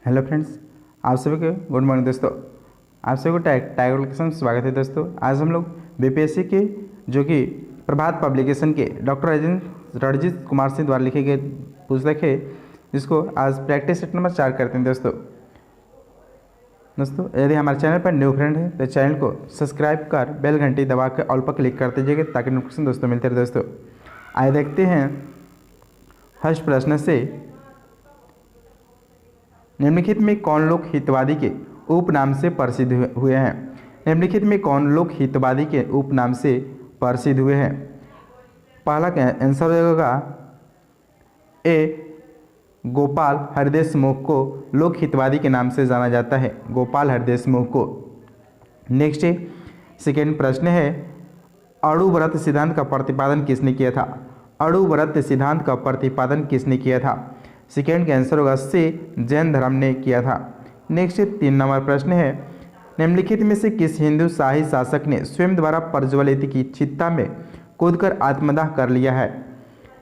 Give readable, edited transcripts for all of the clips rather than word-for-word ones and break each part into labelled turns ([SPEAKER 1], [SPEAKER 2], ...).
[SPEAKER 1] Hello friends, आप सभी को गुड मॉर्निंग दोस्तों। आप सभी को टाइगर क्लास में स्वागत है दोस्तों। आज हम लोग बीपीएससी के जो कि प्रभात पब्लिकेशन के डॉक्टर रणजीत कुमार सिंह द्वारा लिखे गए पुस्तक है, जिसको आज प्रैक्टिस सेट नंबर 4 करते हैं दोस्तों। यदि हमारे चैनल पर न्यू फ्रेंड है तो चैनल को सब्सक्राइब कर बेल घंटी दबा कर ऑल पर क्लिक कर दीजिएगा ताकि नोटिफिकेशन दोस्तों मिलते रहे दोस्तों। आइए देखते हैं फर्स्ट प्रश्न से। निम्नलिखित में कौन लोग हितवादी के उपनाम से प्रसिद्ध हुए हैं? निम्नलिखित में कौन लोग हितवादी के उपनाम से प्रसिद्ध हुए हैं? पहला का आंसर होगा ए, गोपाल हरदेशमुख को लोक हितवादी के नाम से जाना जाता है, गोपाल हरदेशमुख को। नेक्स्ट सेकेंड प्रश्न है, अणुव्रत सिद्धांत का प्रतिपादन किसने किया था? अणुव्रत सिद्धांत का प्रतिपादन किसने किया था? सेकेंड का आंसर होगा सी, जैन धर्म ने किया था। नेक्स्ट 3 नंबर प्रश्न है, निम्नलिखित में से किस हिंदू शाही शासक ने स्वयं द्वारा प्रज्वलित की चिता में कूदकर आत्मदाह कर लिया है?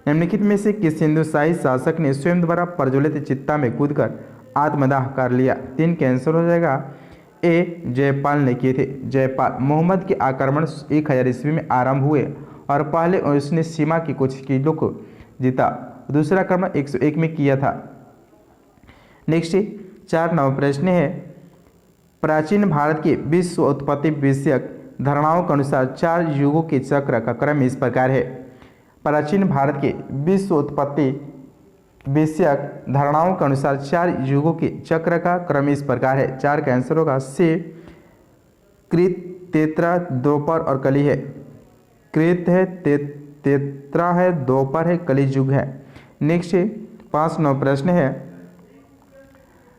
[SPEAKER 1] निम्नलिखित में से किस हिंदू शाही शासक ने स्वयं द्वारा प्रज्वलित चिता में कूदकर आत्मदाह कर लिया? 3 का आंसर हो जाएगा ए, जयपाल ने किए थे। जयपाल। मोहम्मद के आक्रमण 1000 ईस्वी में आरंभ हुए और पहले उसने सीमा की कुछ किलों को जीता, दूसरा आक्रमण 101 में किया था। नेक्स्ट 4 नंबर प्रश्न है, प्राचीन भारत की विश्व उत्पत्ति विषयक धारणाओं के अनुसार 4 युगों के चक्र का क्रम इस प्रकार है। प्राचीन भारत के विश्व उत्पत्ति विषयक धारणाओं के अनुसार 4 युगों के चक्र का क्रम इस प्रकार है। 4 का आंसर होगा सी, कृत, तेत्रा, द्वापर और कली है। कृत है, तेत्रा है, द्वापर है, कली युग है। नेक्स्ट 5 नंबर प्रश्न है,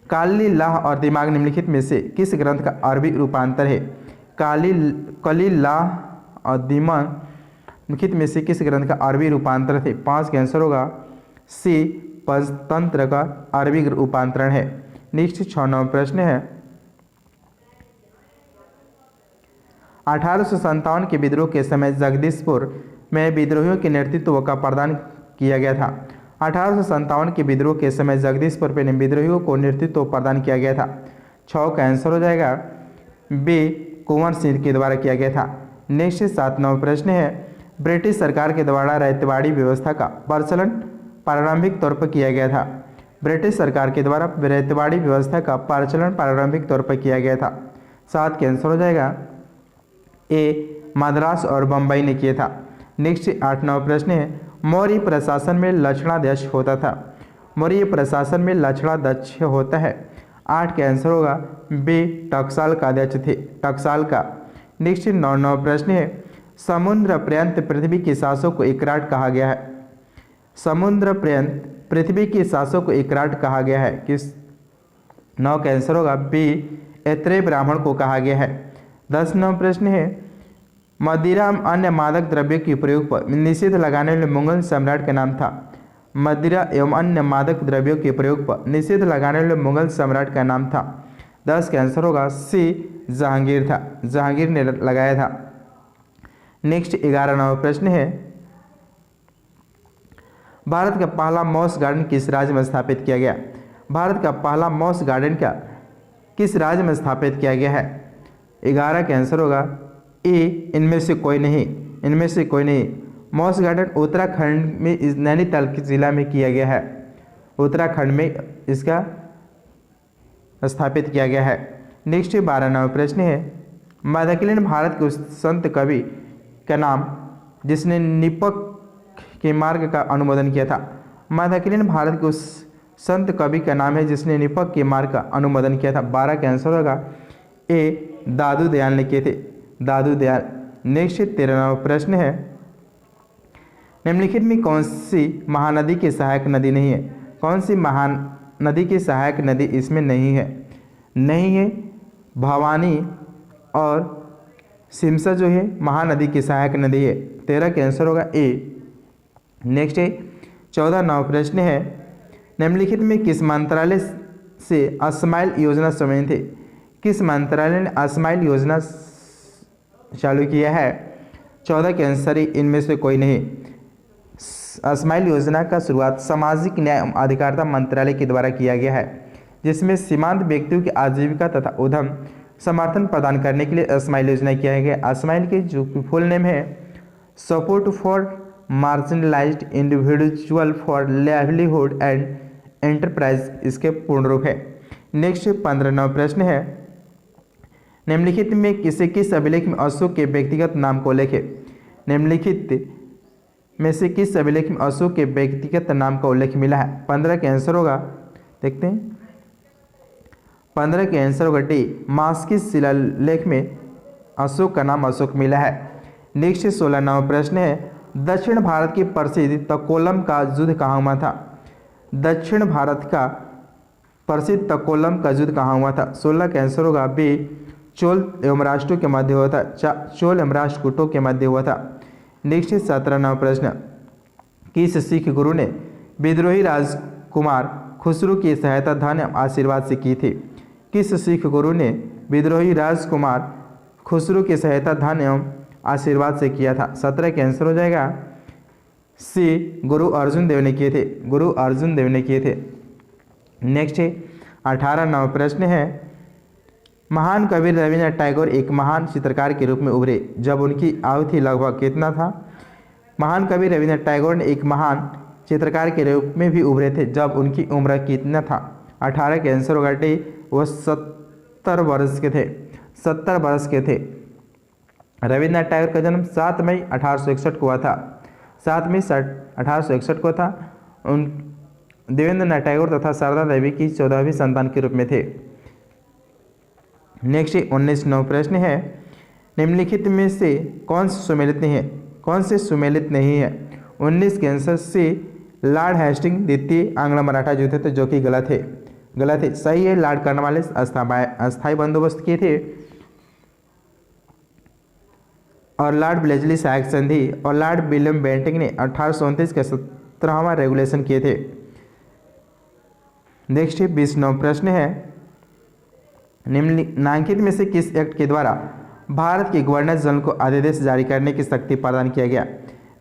[SPEAKER 1] काली, लाह और दिमाग निम्नलिखित में से किस ग्रंथ का अरबी रूपांतर है? कली, लाह और दिमाग निम्नलिखित में से किस ग्रंथ का अरबी रूपांतर थे? 5 का आंसर होगा सी, पंचतंत्र का अरबी रूपांतरण है। नेक्स्ट 6 नंबर प्रश्न है, 1857 के विद्रोह के समय जगदीशपुर में विद्रोहियों के नेतृत्व का प्रदान किया गया था। 1857 के विद्रोह के समय जगदीशपुर में विद्रोहियों को नेतृत्व प्रदान किया गया था। 6 का आंसर हो जाएगा बी, कुंवर सिंह के द्वारा किया गया था। नेक्स्ट 7 नंबर प्रश्न है, ब्रिटिश सरकार के द्वारा रैयतवाड़ी व्यवस्था का प्रचलन प्रारंभिक तौर पर किया गया था। ब्रिटिश सरकार के द्वारा रैयतवाड़ी व्यवस्था का प्रचलन प्रारंभिक तौर पर किया गया था। 7 का आंसर हो जाएगा ए, मद्रास और बम्बई ने किया था। नेक्स्ट 8 नंबर प्रश्न है, मौर्य प्रशासन में लक्षणाध्यक्ष होता था। मौर्य प्रशासन में लक्षणाध्यक्ष होता है। 8 का आंसर होगा बी, टकसाल का अध्यक्ष थे, टकसाल का। नेक्स्ट 9 नंबर प्रश्न है, समुद्र पर्यंत पृथ्वी के शासक को एकराट कहा गया है। समुद्र पर्यंत पृथ्वी के शासक को एकराट कहा गया है किस? 9 का आंसर होगा बी, ऐत्रेय ब्राह्मण को कहा गया है। 10 नंबर प्रश्न है, मदिरा एवं अन्य मादक द्रव्यों के प्रयोग पर निषेध लगाने वाले मुगल सम्राट का नाम था। मदिरा एवं अन्य मादक द्रव्यों के प्रयोग पर निषेध लगाने वाले मुगल सम्राट का नाम था। 10 का आंसर होगा सी, जहांगीर था, जहांगीर ने लगाया था। नेक्स्ट 11 नंबर प्रश्न है, भारत का पहला मॉस गार्डन किस राज्य में स्थापित किया गया? भारत का पहला मॉस गार्डन का किस राज्य में स्थापित किया गया है? 11 का आंसर होगा ए, इनमें से कोई नहीं, इनमें से कोई नहीं। मॉस गार्डन उत्तराखंड में नैनीताल के जिला में किया गया है। उत्तराखंड में इसका स्थापित किया गया है। नेक्स्ट 12 नंबर प्रश्न है, मध्यकालीन भारत के उस संत कवि का नाम जिसने निपक के मार्ग का अनुमोदन किया था। मध्यकालीन भारत के उस संत कवि का नाम है जिसने निपक के मार्ग का अनुमोदन किया था। 12 का आंसर होगा ए, दादू दयाल ने किए थे, दादू दयाल। नेक्स्ट 13 नंबर प्रश्न है, निम्नलिखित में कौन सी महानदी की सहायक नदी नहीं है? कौन सी महानदी की सहायक नदी इसमें नहीं है? नहीं है भवानी और सिमसा जो है महानदी की सहायक नदी है। 13 का आंसर होगा ए। नेक्स्ट 14 नंबर प्रश्न है, निम्नलिखित में किस मंत्रालय से स्माइल योजना संबंधित है? किस मंत्रालय ने स्माइल योजना चालू किया है? 14 के आंसर इनमें से कोई नहीं। स्माइल योजना का शुरुआत सामाजिक न्याय एवं अधिकारिता मंत्रालय के द्वारा किया गया है। जिसमें सीमांत व्यक्तियों की आजीविका तथा उद्यम समर्थन प्रदान करने के लिए स्माइल योजना किया गया। स्माइल की जो फुल नेम है support for marginalised individual for livelihood and enterprise, इसके पूर्ण रूप है। नेक्स्ट 15वां प्रश्न है, निम्नलिखित में किस अभिलेख में अशोक के व्यक्तिगत नाम को उल्लेख है? निम्नलिखित में से किस अभिलेख में अशोक के व्यक्तिगत नाम का उल्लेख मिला है? 15 का आंसर होगा, देखते हैं 15 का आंसर होगा डी, मास्की शिलालेख में अशोक का नाम अशोक मिला है। नेक्स्ट 16वां प्रश्न है, दक्षिण भारत की प्रसिद्ध तकोलम का युद्ध कहाँ हुआ था? दक्षिण भारत का प्रसिद्ध तकोलम का युद्ध कहाँ हुआ था? 16 का आंसर होगा बी, चोल एवं राष्ट्रों के मध्य हुआ था। चोल एवं राष्ट्रकूटों के मध्य हुआ था। नेक्स्ट 17वां प्रश्न, किस सिख गुरु ने विद्रोही राजकुमार खुसरो की सहायता धन एवं आशीर्वाद से की थी? किस सिख गुरु ने विद्रोही राजकुमार खुसरो की सहायता धन एवं आशीर्वाद से किया था? 17 का आंसर हो जाएगा सी, गुरु अर्जुन देव ने किए थे। गुरु अर्जुन देव ने किए थे। नेक्स्ट 18वां प्रश्न है, महान कवि रविन्द्रनाथ टैगोर एक महान चित्रकार के रूप में उभरे जब उनकी आयु थी लगभग कितना था? महान कवि रविन्द्रनाथ टैगोर ने एक महान चित्रकार के रूप में भी उभरे थे जब उनकी उम्र कितना था? 18 के आंसर होगा डी, वह 70 वर्ष के थे। 70 वर्ष के थे। रविन्द्रनाथ टैगोर का जन्म 7 मई 1861 को हुआ था। 7 मई 1861 को था। उन देवेंद्रनाथ टैगोर तथा शारदा देवी की 14वीं संतान के रूप में थे। नेक्स्ट 19वां प्रश्न है, निम्नलिखित में से कौन से सुमेलित नहीं है? कौन से सुमेलित नहीं है? 19 के आंसर से लॉर्ड हेस्टिंग द्वितीय आंग्ल मराठा युद्ध थे, जो कि गलत है। गलत है। सही है, लॉर्ड कॉर्नवालिस अस्थायी बंदोबस्त किए थे और लॉर्ड ब्लेजली सहायक संधि और लॉर्ड विलियम बेंटिंग ने 1829 के 17वां रेगुलेशन किए थे। नेक्स्ट 20वां प्रश्न है, निम्नलिखित में से किस एक्ट के द्वारा भारत के गवर्नर जनरल को अध्यादेश जारी करने की शक्ति प्रदान किया गया?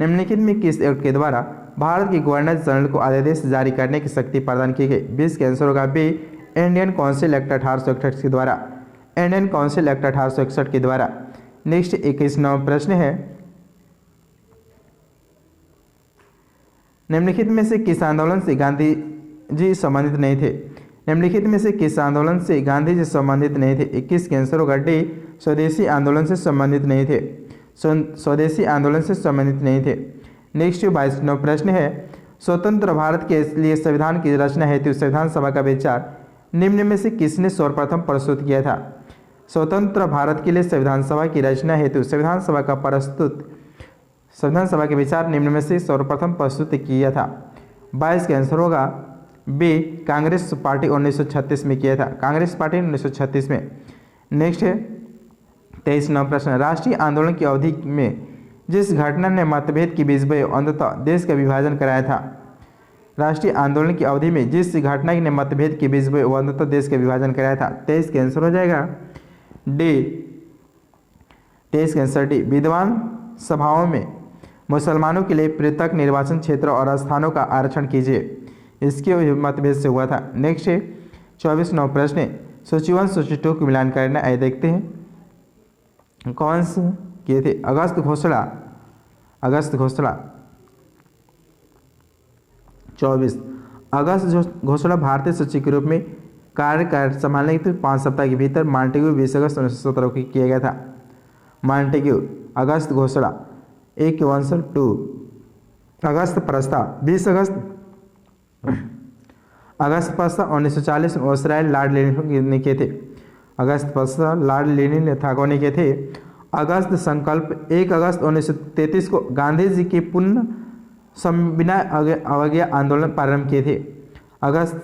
[SPEAKER 1] निम्नलिखित में किस एक्ट के द्वारा भारत के गवर्नर जनरल को अध्यादेश जारी करने की शक्ति प्रदान की गई? 20 का आंसर होगा बी, इंडियन काउंसिल एक्ट 1861 के द्वारा। इंडियन काउंसिल एक्ट 1861 के द्वारा। नेक्स्ट 21वां प्रश्न है, निम्नलिखित में से किस आंदोलन से गांधी जी संबंधित नहीं थे? निम्नलिखित में से किस आंदोलन से गांधी जी संबंधित नहीं थे? 21 के आंसर होगा डी, स्वदेशी आंदोलन से संबंधित नहीं थे। स्वदेशी आंदोलन से संबंधित नहीं थे। नेक्स्ट 22वां प्रश्न है, स्वतंत्र भारत के लिए संविधान की रचना हेतु संविधान सभा का विचार निम्न में से किसने सर्वप्रथम प्रस्तुत किया था? स्वतंत्र भारत के लिए संविधान सभा की रचना हेतु संविधान सभा के विचार निम्न में से सर्वप्रथम प्रस्तुत किया था। 22 का आंसर होगा बी, कांग्रेस पार्टी 1936 में किया था। कांग्रेस पार्टी 1936 में। नेक्स्ट है 23वां प्रश्न, राष्ट्रीय आंदोलन की अवधि में जिस घटना ने मतभेद की बीज बोए अंततः देश का विभाजन कराया था? राष्ट्रीय आंदोलन की अवधि में जिस घटना ने मतभेद के बीज बोए अंततः देश का विभाजन कराया था? 23 का आंसर हो जाएगा डी, 23 का आंसर डी, विद्वान सभाओं में मुसलमानों के लिए पृथक निर्वाचन क्षेत्र और स्थानों का आरक्षण कीजिए, इसके मतभेद से हुआ था। नेक्स्ट 24वां प्रश्न, सूची 1 सूची 2 को मिलान करना आइए देखते हैं कौन से किए थे? अगस्त घोषणा 24 अगस्त घोषणा भारतीय सूची के रूप में कार्य संभालने के 5 सप्ताह के भीतर मॉन्टेग्यू 20 अगस्त 1917 को किया गया था। मॉन्टेग्यू अगस्त घोषणा 1 के आंसर 2। अगस्त प्रस्ताव 20 अगस्त प्रस्ताव 1940 में ऑस्ट्रेलिया लॉर्ड लेनिन ने किए थे। अगस्त प्रस्ताव लॉर्ड लेनिन ने ठाकुर ने किए थे। अगस्त संकल्प 1 अगस्त 1933 को गांधी जी के पुनः संविदा अवज्ञा आंदोलन प्रारंभ किए थे। अगस्त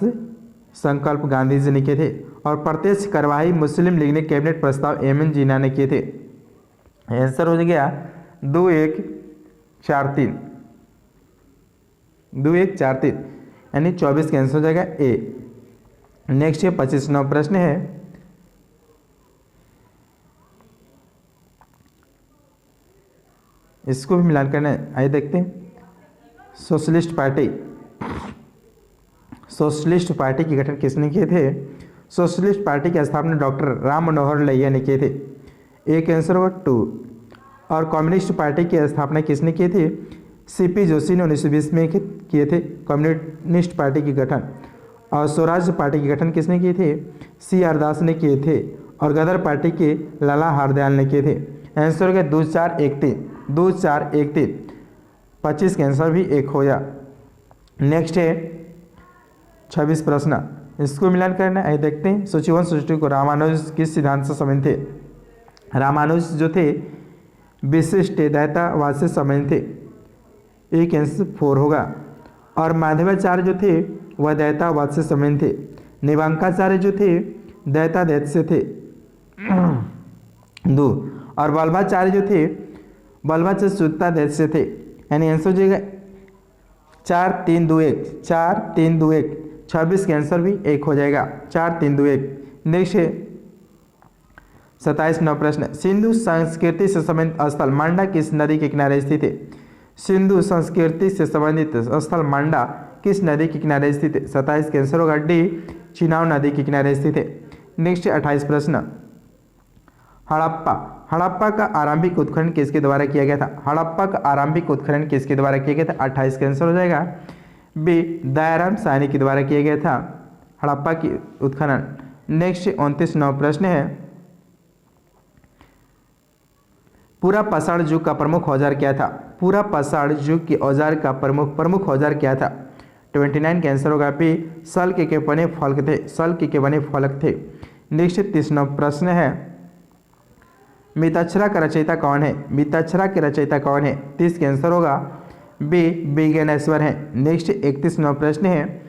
[SPEAKER 1] संकल्प गांधी जी ने किए थे और प्रत्यक्ष कार्यवाही मुस्लिम लीग ने कैबिनेट प्रस्ताव एम एन जिन्ना ने किए थे। आंसर हो गया 2143 यानी 24 का आंसर हो जाएगा ए। नेक्स्ट 25वां प्रश्न है, इसको भी मिलान करना है। आइए देखते हैं। सोशलिस्ट पार्टी के गठन किसने किए थे? सोशलिस्ट पार्टी की स्थापना डॉक्टर राम मनोहर लोहिया ने किए थे। एक आंसर होगा 2। और कम्युनिस्ट पार्टी की स्थापना किसने की थी? सीपी जोशी ने 1920 में किए थे कम्युनिस्ट पार्टी की गठन। और स्वराज पार्टी की गठन किसने किए थे? CR दास ने किए थे। और गदर पार्टी के लाला हरदयाल ने किए थे। आंसर हो गया 2 4 1 3 2 4 1 3। 25 का आंसर भी 1 हो गया। नेक्स्ट है 26 प्रश्न, इसको मिलान करना है। देखते हैं सूची 1 सूची 2 को रामानुज किस सिद्धांत से संबंधित थे? रामानुज जो थे विशिष्ट द्वैतवाद से संबंधित थे। एक आंसर 4 होगा। और माधवाचार्य जो थे वह द्वैतवाद से संबंधित थे। निवांकाचार्य जो थे द्वैताद्वैत से थे 2। और वल्लभाचार्य जो थे वल्लभाचार्य शुद्धताद्वैत से थे। यानी आंसर हो जाएगा 4 3 2 1 4 3 2 1। 26 का आंसर भी 1 हो जाएगा 4 3 2 1। नेक्स्ट है 27 नौ प्रश्न, सिंधु संस्कृति से संबंधित स्थल मांडा किस नदी के किनारे स्थित है? सिंधु संस्कृति से संबंधित स्थल मांडा किस नदी के किनारे स्थित है? 27 का आंसर होगा डी, चिनाब नदी के किनारे स्थित है। नेक्स्ट 28 प्रश्न, हड़प्पा हड़प्पा का आरंभिक उत्खनन किसके द्वारा किया गया था? हड़प्पा का आरंभिक उत्खनन किसके द्वारा किया गया था? 28 का आंसर हो जाएगा बी, दयाराम साहनी के द्वारा किया गया था हड़प्पा की उत्खनन। नेक्स्ट 29 नौ प्रश्न है, पूरा पाषाण युग का प्रमुख औजार क्या था? पूरा पाषाण युग के औजार का प्रमुख औजार क्या था? 29 का आंसर होगा बी, सल के बने फलक थे। सल के बने फलक थे। नेक्स्ट 30 प्रश्न है, मिताक्षरा का रचयिता कौन है? मिताक्षरा के रचयिता कौन है? 30 का आंसर होगा बी, विज्ञानेश्वर है। नेक्स्ट 31 प्रश्न है,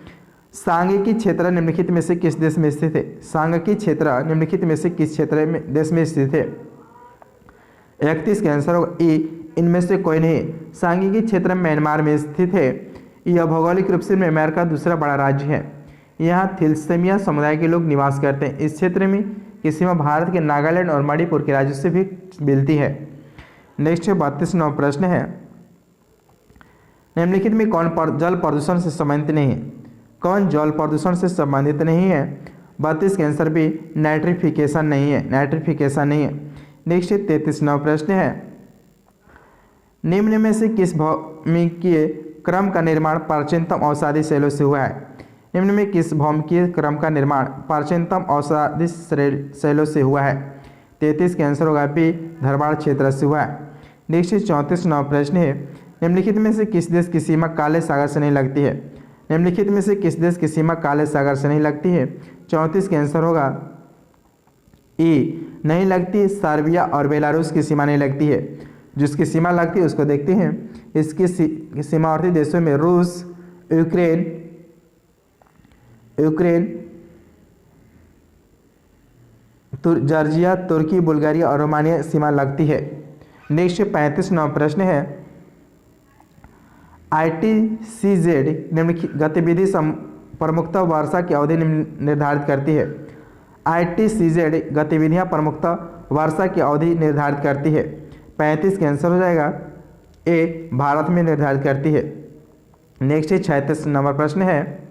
[SPEAKER 1] सांख्यिकी क्षेत्र निम्नलिखित में से किस देश में स्थित है? सांख्यिकी क्षेत्र निम्नलिखित में से किस क्षेत्र में देश में स्थित है? 31 का आंसर होगा ई, इनमें से कोई नहीं। सांख्यिकी क्षेत्र म्यांमार में स्थित है। यह भौगोलिक रूप से म्यांमार का दूसरा बड़ा राज्य है। यहाँ थिलसेमिया समुदाय के लोग निवास करते हैं। इस क्षेत्र में की सीमा भारत के नागालैंड और मणिपुर के राज्यों से भी मिलती है। नेक्स्ट 32 प्रश्न है, निम्नलिखित में कौन जल प्रदूषण से संबंधित नहीं है? कौन जल प्रदूषण से संबंधित नहीं है? 32 का आंसर भी नाइट्रिफिकेशन नहीं है। नाइट्रिफिकेशन नहीं है। नेक्स्ट 33 प्रश्न है, निम्न में से किस भौमिकीय क्रम का निर्माण प्राचीनतम औषधि शैलों से हुआ है? निम्न में किस भौमिकीय क्रम का निर्माण प्राचीनतम औषधि शैलों से हुआ है? 33 का आंसर होगा बी, धरवाड़ क्षेत्र से हुआ है। नेक्स्ट 34 प्रश्न है, निम्नलिखित में से किस देश की सीमा काले सागर से नहीं लगती है? निम्नलिखित में से किस देश की सीमा काले सागर से नहीं लगती है? 34 का आंसर होगा ई, नहीं लगती। सर्बिया और बेलारूस की सीमा नहीं लगती है। जिसकी सीमा लगती है उसको देखते हैं। इसकी सीमावर्ती देशों में रूस, यूक्रेन, जॉर्जिया, तुर्की, बुल्गारिया और रोमानिया सीमा लगती है। नेक्स्ट 35 प्रश्न है, ITCZ निम्नलिखित गतिविधि प्रमुखता वर्षा की अवधि निर्धारित करती है। ITCZ गतिविधियां प्रमुखता वर्षा की अवधि निर्धारित करती है। 35 का आंसर हो जाएगा ए, भारत में निर्धारित करती है। नेक्स्ट 36 प्रश्न है,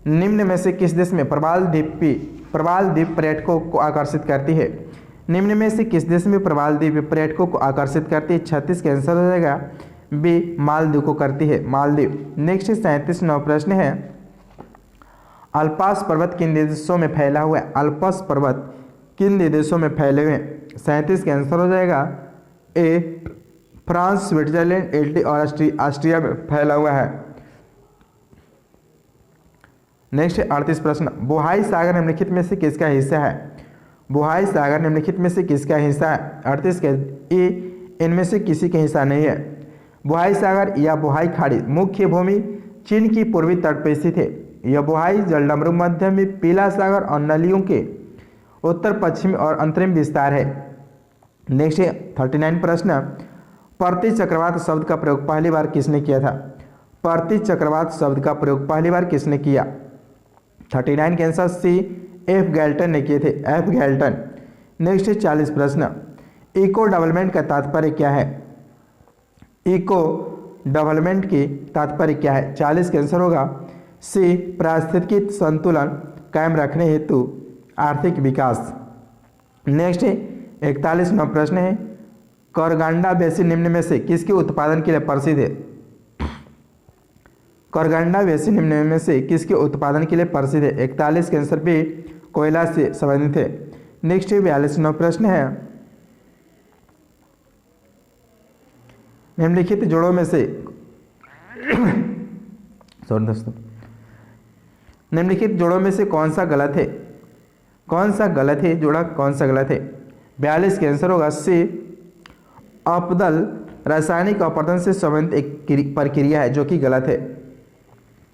[SPEAKER 1] निम्न में से किस देश में प्रवाल द्वीप पर्यटकों को आकर्षित करती है? निम्न में से किस देश में प्रवाल द्वीप पर्यटकों को आकर्षित करती है? 36 का आंसर हो जाएगा बी, मालदीव को करती है। मालदीव। नेक्स्ट 37 प्रश्न है, अल्पास पर्वत किन देशों में फैला हुआ है? अल्पास पर्वत किन देशों में फैले हुए हैं? 37 का आंसर हो जाएगा ए, फ्रांस, स्विट्जरलैंड, इटली और ऑस्ट्रिया में फैला हुआ है। नेक्स्ट 38 प्रश्न, बोहाई सागर निम्नलिखित में से किसका हिस्सा है? बोहाई सागर निम्नलिखित में से किसका हिस्सा है? 38 का ए, इनमें से किसी का हिस्सा नहीं है। बोहाई सागर या बोहाई खाड़ी मुख्य भूमि चीन की पूर्वी तट पर स्थित है। यह बोहाई जलडमरू मध्य में पीला सागर और नलियों के उत्तर पश्चिम और अंतरिम विस्तार है। नेक्स्ट 39 प्रश्न, प्रति चक्रवात शब्द का प्रयोग पहली बार किसने किया था? प्रति चक्रवात शब्द का प्रयोग पहली बार किसने किया? 39 के आंसर सी, एफ गैल्टन ने किए थे। F Galton. नेक्स्ट 40 प्रश्न, इको डेवलपमेंट का तात्पर्य क्या है? इको डेवलपमेंट की तात्पर्य क्या है? 40 का आंसर होगा सी, पारिस्थितिकी संतुलन कायम रखने हेतु आर्थिक विकास। नेक्स्ट 41वां प्रश्न है, करगंडा बेसिन निम्न में से किसके उत्पादन के लिए प्रसिद्ध है? करगंडा बेसिन निम्न में से किसके उत्पादन के लिए प्रसिद्ध है? 41 के आंसर भी कोयला से संबंधित है। नेक्स्ट 42वां प्रश्न है, निम्नलिखित जोड़ों में से सॉरी दोस्तों, निम्नलिखित जोड़ों में से कौन सा गलत है? कौन सा गलत है? जोड़ा कौन सा गलत है? 42 के आंसर होगा सी, अपदल रासायनिक अपवर्तन से संबंधित एक प्रक्रिया है, जो कि गलत है,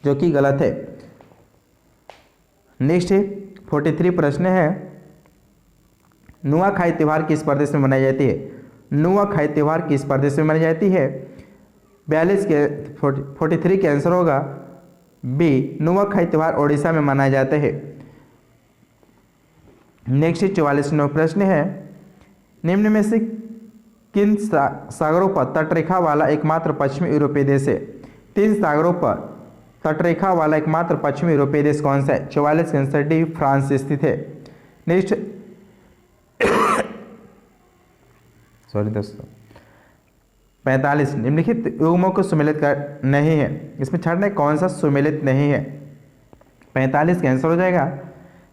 [SPEAKER 1] जो कि गलत है। नेक्स्ट 43 प्रश्न है, नुआखाई त्यौहार किस प्रदेश में मनाई जाती है? नुआखाई त्यौहार किस प्रदेश में मनाई जाती है? 43 के आंसर होगा बी, नुआखाई त्यौहार ओडिशा में मनाए जाते हैं। नेक्स्ट 44वां प्रश्न है, निम्न में से किन सागरों पर तटरेखा वाला एकमात्र पश्चिमी यूरोपीय देश है? 3 सागरों पर तटरेखा वाला एकमात्र पश्चिमी यूरोपीय देश कौन सा है? 44 का आंसर डी, फ्रांस स्थित है। नेक्स्ट सॉरी दोस्तों 45, निम्नलिखित युग्मों को सुमेलित कर नहीं है, इसमें छाटना है कौन सा सुमेलित नहीं है? 45 का आंसर हो जाएगा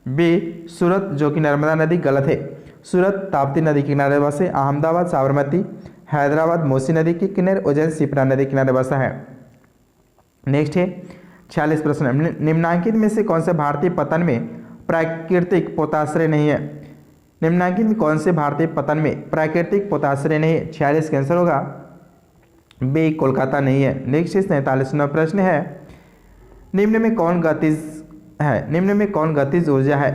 [SPEAKER 1] बी, सूरत, जो कि नर्मदा नदी, गलत है। सूरत ताप्ती नदी के किनारे बसा है। अहमदाबाद साबरमती, हैदराबाद मूसी नदी के किनारे, उज्जैन शिप्रा नदी के किनारे बसा है। नेक्स्ट है 46 प्रश्न, निम्नांकित में से कौन से भारतीय पतन में प्राकृतिक पोताश्रय नहीं है? निम्नांकित में कौन से भारतीय पतन में प्राकृतिक पोताश्रय नहीं है? 46 का आंसर होगा बी, कोलकाता नहीं है। नेक्स्ट 47वां प्रश्न है, निम्न में कौन गतिज है? निम्न में कौन गतिज ऊर्जा है?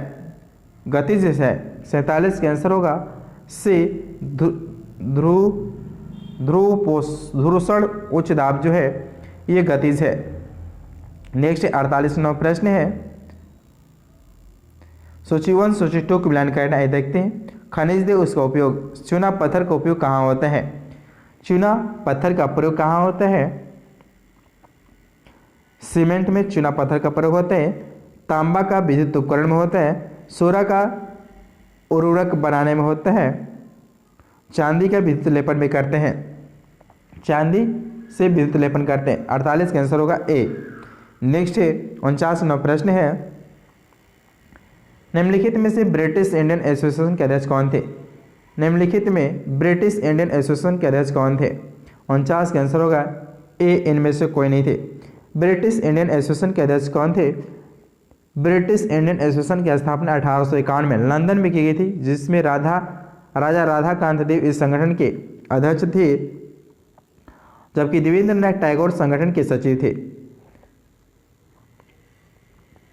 [SPEAKER 1] गतिज है। 47 का आंसर होगा सी, ध्रुवोष्ण उच्च दाब जो है ये गतिज है। नेक्स्ट 48वां प्रश्न है, सूची 1 सूची 2 को मिलान करना है। देखते हैं, खनिज दे उसका उपयोग, चूना पत्थर का उपयोग कहाँ होता है? चूना पत्थर का प्रयोग कहाँ होता है? सीमेंट में चूना पत्थर का प्रयोग होता है। तांबा का विद्युत उपकरण में होता है। सोरा का उर्वरक बनाने में होता है। चांदी का विद्युत लेपन में करते हैं। चांदी से विद्युत लेपन करते हैं। 48 का आंसर होगा ए। नेक्स्ट है 49वां प्रश्न है, निम्नलिखित में से ब्रिटिश इंडियन एसोसिएशन के अध्यक्ष कौन थे? निम्नलिखित में ब्रिटिश इंडियन एसोसिएशन के अध्यक्ष कौन थे? 49 का आंसर होगा ए, इनमें से कोई नहीं थे। ब्रिटिश इंडियन एसोसिएशन के अध्यक्ष कौन थे? ब्रिटिश इंडियन एसोसिएशन की स्थापना 1851 में लंदन में की गई थी, जिसमें राजा राधाकांत देव इस संगठन के अध्यक्ष थे, जबकि देवेंद्रनाथ टैगोर संगठन के सचिव थे।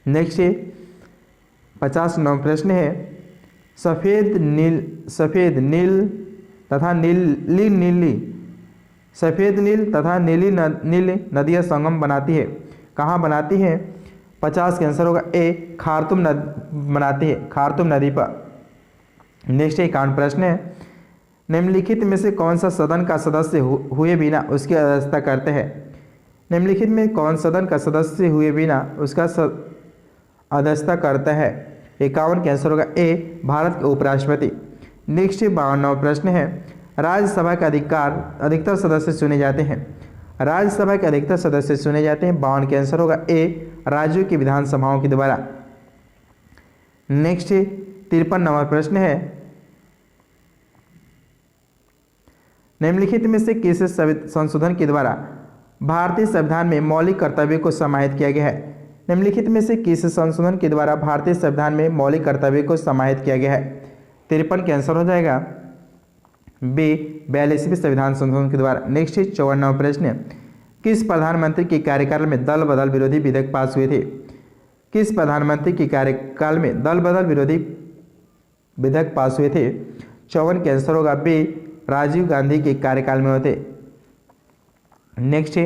[SPEAKER 1] नेक्स्ट 50वां प्रश्न है, सफ़ेद नील तथा नीली नदियाँ संगम बनाती है, कहाँ बनाती है? 50 का आंसर होगा ए, खार्तूम बनाती है, खार्तूम नदी पर। नेक्स्ट 51वां प्रश्न है, निम्नलिखित में से कौन सा सदन का सदस्य हुए बिना उसकी अध्यक्षता करते हैं? निम्नलिखित में कौन सदन का सदस्य हुए बिना उसका अध्यक्षता करता है? 51 का आंसर होगा ए, भारत के उपराष्ट्रपति। नेक्स्ट 52वां प्रश्न है, राज्यसभा के अधिकतर सदस्य चुने जाते हैं। राज्यसभा के अधिकतर सदस्य चुने जाते हैं। 52 का आंसर होगा ए, राज्यों की विधानसभाओं के द्वारा। नेक्स्ट 53वां प्रश्न है, निम्नलिखित में से किस संशोधन के द्वारा भारतीय संविधान में मौलिक कर्तव्यों को समाहित किया गया है? निम्नलिखित में से किस संशोधन के द्वारा भारतीय संविधान में मौलिक कर्तव्यों को समाहित किया गया है? 53 का आंसर हो जाएगा बी, 42वें संविधान संशोधन के द्वारा। नेक्स्ट 54वां प्रश्न, किस प्रधानमंत्री के कार्यकाल में दल बदल विरोधी विधेयक पास हुए थे? किस प्रधानमंत्री के कार्यकाल में दल बदल विरोधी विधेयक पास हुए थे? 54 का आंसर होगा बी, राजीव गांधी के कार्यकाल में होते। नेक्स्ट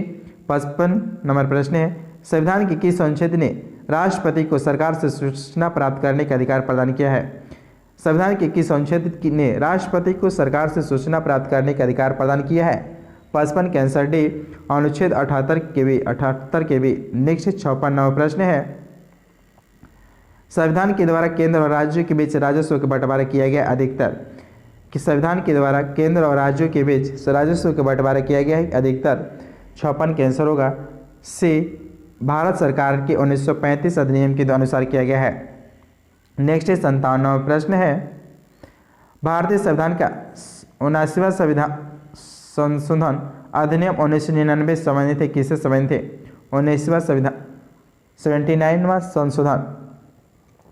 [SPEAKER 1] 55 नंबर प्रश्न है, संविधान के किस अनुच्छेद ने राष्ट्रपति को सरकार से सूचना प्राप्त करने का अधिकार प्रदान किया है? संविधान के किस अनुच्छेद ने राष्ट्रपति को सरकार से सूचना प्राप्त करने का अधिकार प्रदान किया है? 55 के आंसर डी अनुच्छेद 78 के बी। नेक्स्ट 56वां प्रश्न है, संविधान के द्वारा केंद्र और राज्यों के बीच राजस्व का बंटवारा किया गया अधिकतर, कि संविधान के द्वारा केंद्र और राज्यों के बीच राजस्व का बंटवारा किया गया है अधिकतर। 56 के आंसर होगा सी, भारत सरकार के 1935 अधिनियम के अनुसार किया गया है। नेक्स्ट 57वां प्रश्न है, भारतीय संविधान का 79वां संविधान संशोधन अधिनियम 1999 संबंधित है, किससे संबंधित है? 19वां संविधान 79वां संशोधन।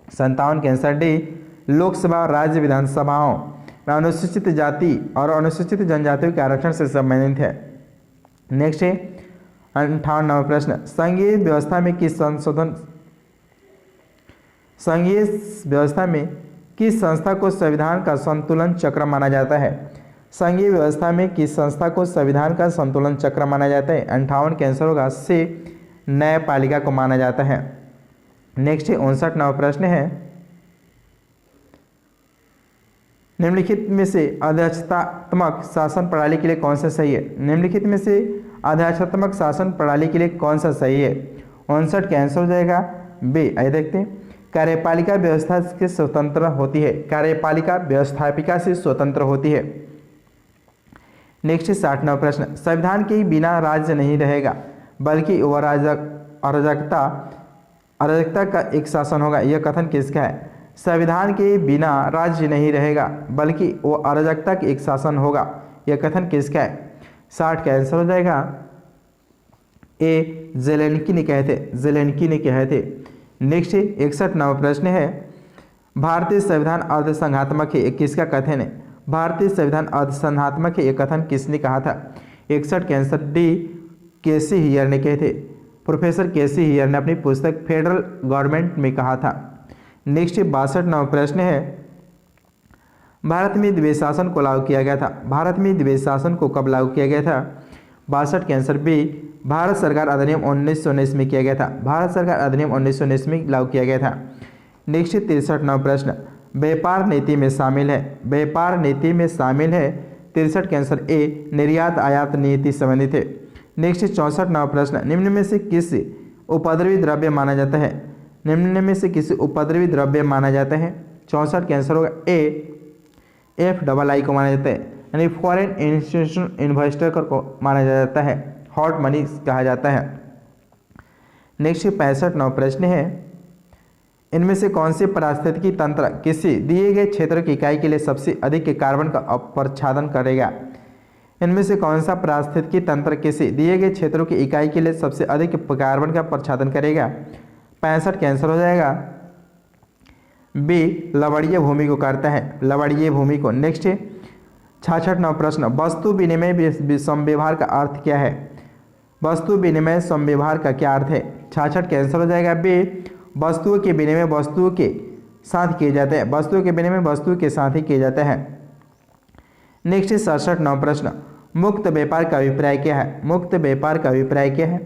[SPEAKER 1] 57 के आंसर डी लोकसभा और राज्य विधानसभाओं में अनुसूचित जाति और अनुसूचित जनजातियों के आरक्षण से संबंधित है। नेक्स्ट है 58वां प्रश्न, संघीय व्यवस्था में किस संस्था को संविधान का संतुलन चक्र माना जाता है? संघीय व्यवस्था में किस संस्था को संविधान का संतुलन चक्र माना जाता है? 58 के आंसर होगा सी, न्यायपालिका को माना जाता है। नेक्स्ट 59वां प्रश्न है, निम्नलिखित में से अध्यक्षतात्मक शासन प्रणाली के लिए कौन सा सही है? निम्नलिखित में से अध्यक्षतात्मक शासन प्रणाली के लिए कौन सा सही है? 59 का आंसर हो जाएगा बी। आइए देखते हैं, कार्यपालिका व्यवस्था से स्वतंत्र होती है, कार्यपालिका व्यवस्थापिका से स्वतंत्र होती है। नेक्स्ट 60वां प्रश्न, संविधान के बिना राज्य नहीं रहेगा बल्कि वह अराजकता का एक शासन होगा, यह कथन किसका है? संविधान के बिना राज्य नहीं रहेगा बल्कि वो अराजकता का एक शासन होगा, यह कथन किसका है? 60 का आंसर हो जाएगा ए, जेलेंस्की ने कहे थे। नेक्स्ट 61वां प्रश्न है, भारतीय संविधान अर्धसंघात्मक है, किसका कथन है? भारतीय संविधान अर्धसंघात्मक है, यह कथन किसने कहा था? 61 के आंसर डी, केसी हियर ने कहे थे। प्रोफेसर केसी हियर ने अपनी पुस्तक फेडरल गवर्नमेंट में कहा था। नेक्स्ट 62वां प्रश्न है, भारत में द्विज शासन को लागू किया गया था। भारत में द्विज शासन को कब लागू किया गया था? 62 के आंसर बी, भारत सरकार अधिनियम 1919 में किया गया था। भारत सरकार अधिनियम 1919 में लागू किया गया था। नेक्स्ट 63वां प्रश्न, व्यापार नीति में शामिल है, व्यापार नीति में शामिल है। 63 के आंसर ए, निर्यात आयात नीति संबंधित है। नेक्स्ट 64वां प्रश्न, निम्न में से किस उपद्रवी द्रव्य माना जाता है? निम्न में से किसी उपद्रवी द्रव्य माना जाता है? 64 के आंसर होगा ए, FII को माना जाता है, यानी फॉरेन इंस्टीट्यूशन इन्वेस्टर को माना जाता है, हॉट मनी कहा जाता है। नेक्स्ट 65वां प्रश्न है, इनमें से कौन से पारिस्थितिकी तंत्र किसी दिए गए क्षेत्र की इकाई के लिए सबसे अधिक कार्बन का अपप्रच्छादन करेगा? इनमें से कौन सा पारिस्थितिकी तंत्र किसी दिए गए क्षेत्रों की इकाई के लिए सबसे अधिक कार्बन का प्रच्छादन करेगा? 65 का आंसर हो जाएगा बी, लवणीय भूमि को करता है, लवणीय भूमि को। नेक्स्ट 66वां प्रश्न, वस्तु विनिमय संव्यवहार का अर्थ क्या है? वस्तु विनिमय संव्यवहार का क्या अर्थ है? 66 का आंसर हो जाएगा बी, वस्तुओं के विनिमय वस्तुओं के साथ किए जाते हैं, वस्तुओं के विनिमय वस्तुओं के साथ ही किए जाते हैं। नेक्स्ट 67वां प्रश्न, मुक्त व्यापार का अभिप्राय क्या है? मुक्त व्यापार का अभिप्राय क्या है?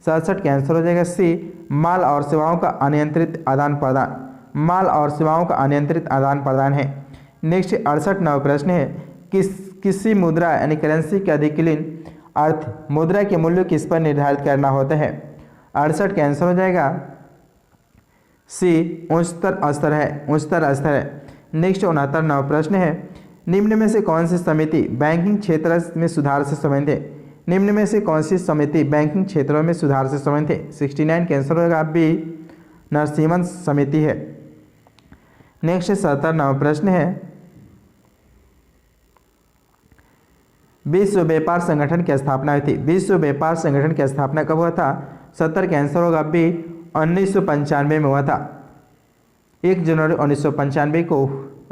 [SPEAKER 1] 67 का आंसर हो जाएगा सी, माल और सेवाओं का अनियंत्रित आदान प्रदान, माल और सेवाओं का अनियंत्रित आदान प्रदान है। नेक्स्ट 68वां प्रश्न है, किसी मुद्रा यानी करेंसी के अधिकलीन अर्थ मुद्रा के मूल्य किस पर निर्धारित करना होता है? 68 का आंसर हो जाएगा सी, उच्चतर स्तर है। नेक्स्ट 69वां प्रश्न है, निम्न में से कौन सी समिति बैंकिंग क्षेत्र में सुधार से संबंधित है? निम्न में से कौन सी समिति बैंकिंग क्षेत्रों में सुधार से संबंधित है? 69 का आंसर होगा बी, नरसिम्हन समिति है। नेक्स्ट 70वां प्रश्न है, विश्व व्यापार संगठन की स्थापना हुई थी। विश्व व्यापार संगठन की स्थापना कब हुआ था? 70 का आंसर होगा बी, 1995 में हुआ था। 1 जनवरी 1995 को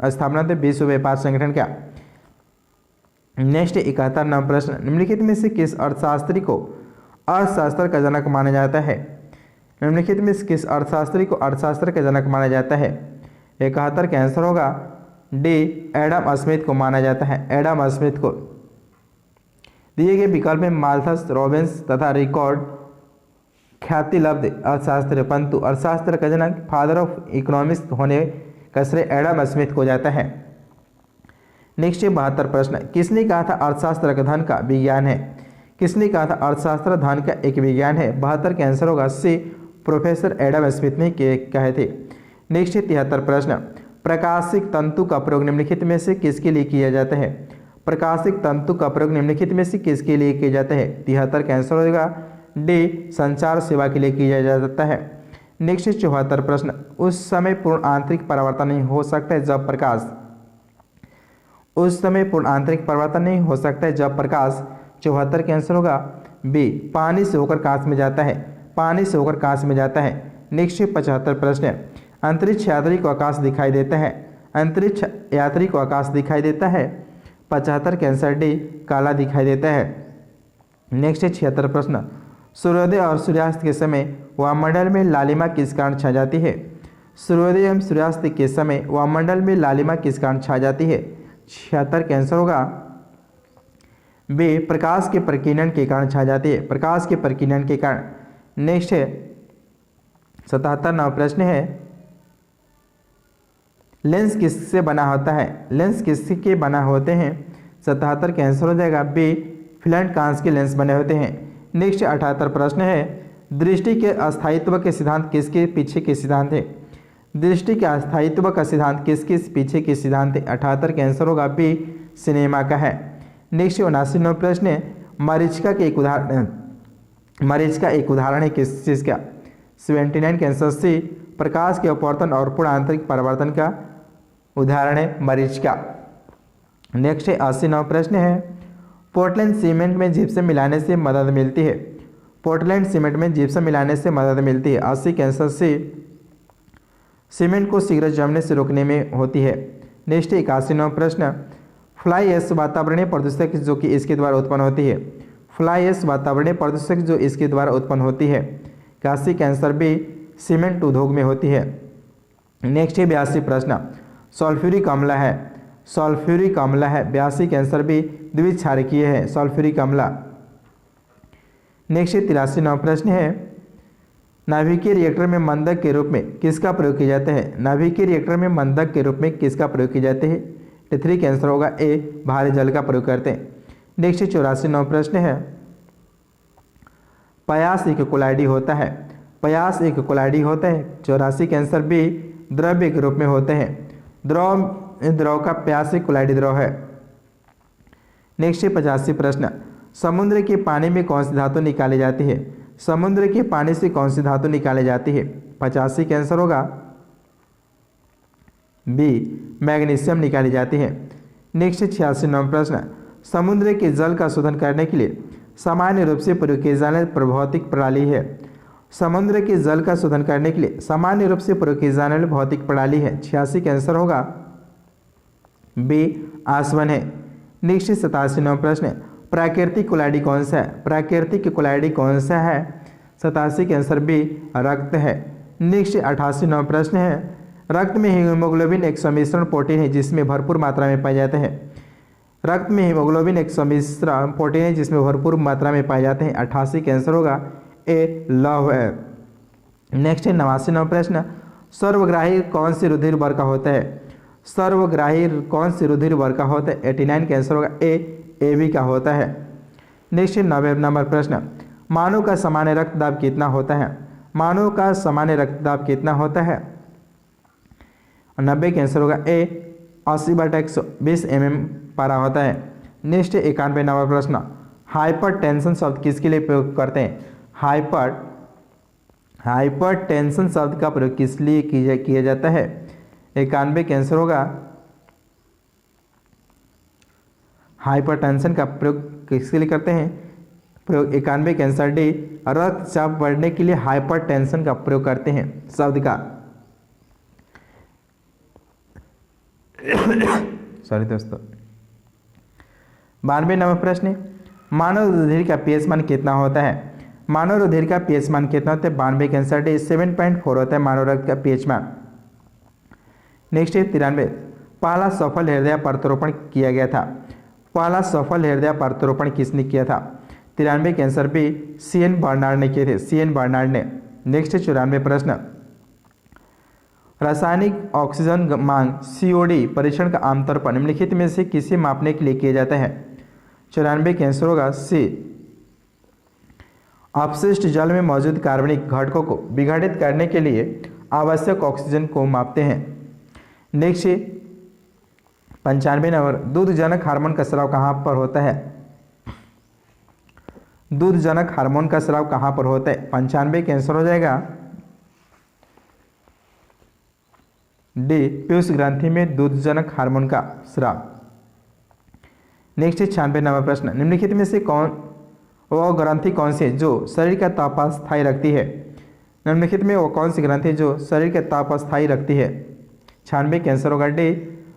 [SPEAKER 1] स्थापना थे विश्व व्यापार संगठन का। नेक्स्ट 71वां प्रश्न, निम्नलिखित में से किस अर्थशास्त्री को अर्थशास्त्र का जनक माना जाता है? निम्नलिखित में से किस अर्थशास्त्री को अर्थशास्त्र का जनक माना जाता है? 71 का आंसर होगा डी, एडम स्मिथ को माना जाता है, एडम स्मिथ को। दिए गए विकल्प में माल्थस, रॉबिन्स तथा रिकॉर्ड ख्याति लब्ध अर्थशास्त्र, परंतु अर्थशास्त्र का जनक फादर ऑफ इकोनॉमिक्स होने का श्रेय एडम स्मिथ को जाता है। नेक्स्ट 72 प्रश्न, किसने कहा था अर्थशास्त्र का धन का विज्ञान है? किसने कहा था अर्थशास्त्र धन का एक विज्ञान है? 72 का आंसर होगा सी, प्रोफेसर एडम स्मिथ ने कहे थे। नेक्स्ट 73 प्रश्न, प्रकाशिक तंतु का प्रयोग निम्नलिखित में से किसके लिए किया जाता है? प्रकाशिक तंतु का प्रयोग निम्नलिखित में से किसके लिए किया जाता है? 73 का आंसर होगा डी, संचार सेवा के लिए किया जाता है। नेक्स्ट 74 प्रश्न, उस समय पूर्ण आंतरिक परावर्तन नहीं हो सकता है जब प्रकाश, उस समय पूर्ण आंतरिक परिवर्तन नहीं हो सकता है जब प्रकाश, 74 का आंसर होगा बी, पानी से होकर कांच में जाता है, पानी से होकर कांच में जाता है। नेक्स्ट 75 प्रश्न, अंतरिक्ष यात्री को आकाश दिखाई देता है, अंतरिक्ष यात्री को आकाश दिखाई देता है, 75 का आंसर डी, काला दिखाई देता है। नेक्स्ट 76 प्रश्न, सूर्योदय और सूर्यास्त के समय वायुमंडल में लालिमा किस कारण छा जाती है? सूर्योदय एवं सूर्यास्त के समय वायुमंडल में लालिमा किस कारण छा जाती है? 76 का आंसर होगा बी, प्रकाश के प्रकीर्णन के कारण छा जाती है, प्रकाश के प्रकीर्णन के कारण। नेक्स्ट 77वां प्रश्न है, लेंस किससे बना होता है? लेंस किसके बना होते हैं? 77 का आंसर हो जाएगा बी, फ्लैट कांच के लेंस बने होते हैं। नेक्स्ट 78 प्रश्न है, दृष्टि के अस्थायित्व के सिद्धांत किसके पीछे के सिद्धांत है? दृष्टि के अस्थायित्व का सिद्धांत किसके पीछे के सिद्धांत है? 78 का आंसर होगा बी, सिनेमा का है। नेक्स्ट 79वां प्रश्न है, मरीचिका के एक उदाहरण, मरीचिका एक उदाहरण है किस चीज़ का? 79 का आंसर सी, प्रकाश के अपवर्तन और पूर्ण आंतरिक परिवर्तन का उदाहरण है मरीचिका। नेक्स्ट 89वां प्रश्न है, पोर्टलैंड सीमेंट में जिप्सम मिलाने से मदद मिलती है, पोर्टलैंड सीमेंट में जिप्सम मिलाने से मदद मिलती है, 80 का आंसर सी, सीमेंट को शीघ्र जमने से रोकने में होती है। नेक्स्ट 81वां प्रश्न, फ्लाई ऐश वातावरणीय प्रदूषक जो कि इसके द्वारा उत्पन्न होती है, फ्लाई ऐश वातावरणीय प्रदूषक जो इसके द्वारा उत्पन्न होती है, 81 का आंसर बी, सीमेंट उद्योग में होती है। नेक्स्ट 82 प्रश्न, सल्फ्यूरिक अम्ल है, सल्फ्यूरिक अम्ल है, 82 का आंसर बी, द्वितीय क्षारकीय है सल्फ्यूरिक अम्ल। नेक्स्ट 83वां प्रश्न है, नाभिकीय रिएक्टर में मंदक के रूप में किसका प्रयोग किया जाता है? नाभिकीय रिएक्टर में मंदक के रूप में किसका प्रयोग किया जाता है? 83 का आंसर होगा ए, भारी जल का प्रयोग करते हैं। नेक्स्ट 84वां प्रश्न है, पयास एक कोलाइडी होता है, पयास एक कोलाइडी होता है, 84 का आंसर बी, द्रव्य के रूप में होते हैं, द्रव का प्यास एक कोलाइडी द्रव है। नेक्स्ट 85 प्रश्न, समुद्र के पानी में कौन सी धातु निकाली जाती है? समुद्र के पानी से कौन सी धातु निकाली जाती है? 85 का आंसर होगा बी, मैग्नीशियम निकाली जाती है। नेक्स्ट 86वां प्रश्न, समुद्र के जल का शोधन करने के लिए सामान्य रूप से प्रयोग किए जाने वाली भौतिक प्रणाली है, समुद्र के जल का शोधन करने के लिए सामान्य रूप से प्रयोग की जाने वाली भौतिक प्रणाली है, 86 का आंसर होगा बी, आसवन है। नेक्स्ट 87वां प्रश्न, प्राकृतिक कोलाइडी कौन सा है? प्राकृतिक कोलाइडी कौन सा है? 87 का आंसर बी, रक्त है। नेक्स्ट 88वां प्रश्न है, रक्त में हीमोग्लोबिन एक सम्मिश्रण प्रोटीन है जिसमें भरपूर मात्रा में पाए जाते हैं, रक्त में हीमोग्लोबिन एक सम्मिश्रण प्रोटीन है जिसमें भरपूर मात्रा में पाए जाते हैं, 88 का आंसर होगा ए, लौह है। नेक्स्ट 89वां प्रश्न, सर्वग्राही कौन सी रुधिर वर्ग का होता है? सर्वग्राही कौन सी रुधिर वर्ग का होता है? 89 का आंसर होगा ए बी का होता है। नेक्स्ट 90वां प्रश्न, मानव का सामान्य रक्तदाब कितना होता है? मानव का सामान्य रक्तदाब कितना होता है? 90 का आंसर होगा ए, 80/120 mm पारा होता है। नेक्स्ट 91वां प्रश्न, हाइपर टेंशन शब्द किसके लिए प्रयोग करते हैं? हाइपर टेंशन शब्द का प्रयोग किस लिए किया जाता है? 91 का आंसर होगा, हाइपरटेंशन का प्रयोग किसके लिए करते हैं? प्रयोग 91 का आंसर डी, रक्तचाप बढ़ने के लिए हाइपरटेंशन का प्रयोग करते हैं शब्द का। सॉरी दोस्तों। 92वां प्रश्न, मानव रुधिर का पीएच मान कितना होता है? मानव रुधिर का पीएच मान कितना होता है? 92 का आंसर डी, 7.4 होता है मानव रक्त का पीएच मान। नेक्स्ट 93, पहला सफल हृदय प्रत्यारोपण किया गया था, पहला सफल हृदय प्रत्यारोपण किसने किया था? 93 के आंसर बी, CN बर्नार्ड ने किए थे, CN बर्नार्ड ने। नेक्स्ट 94 प्रश्न, रासायनिक ऑक्सीजन मांग COD परीक्षण का आमतौर पर निम्नलिखित में से किसे मापने के लिए किया जाता है? 94 का आंसर होगा सी, अपशिष्ट जल में मौजूद कार्बनिक घटकों को विघटित करने के लिए आवश्यक ऑक्सीजन को मापते हैं। नेक्स्ट 95 नंबर, दूधजनक हार्मोन का स्राव कहाँ पर होता है? दूधजनक हार्मोन का स्राव कहाँ पर होता है? 95 का आंसर हो जाएगा डी, पीयूष ग्रंथि में दूधजनक हार्मोन का स्राव। नेक्स्ट 96 नंबर प्रश्न, निम्नलिखित में से वह ग्रंथि कौन सी है जो शरीर का ताप स्थायी रखती है? निम्नलिखित में वो कौन सी ग्रंथि जो शरीर का ताप स्थायी रखती है? 96 का आंसर होगा डी,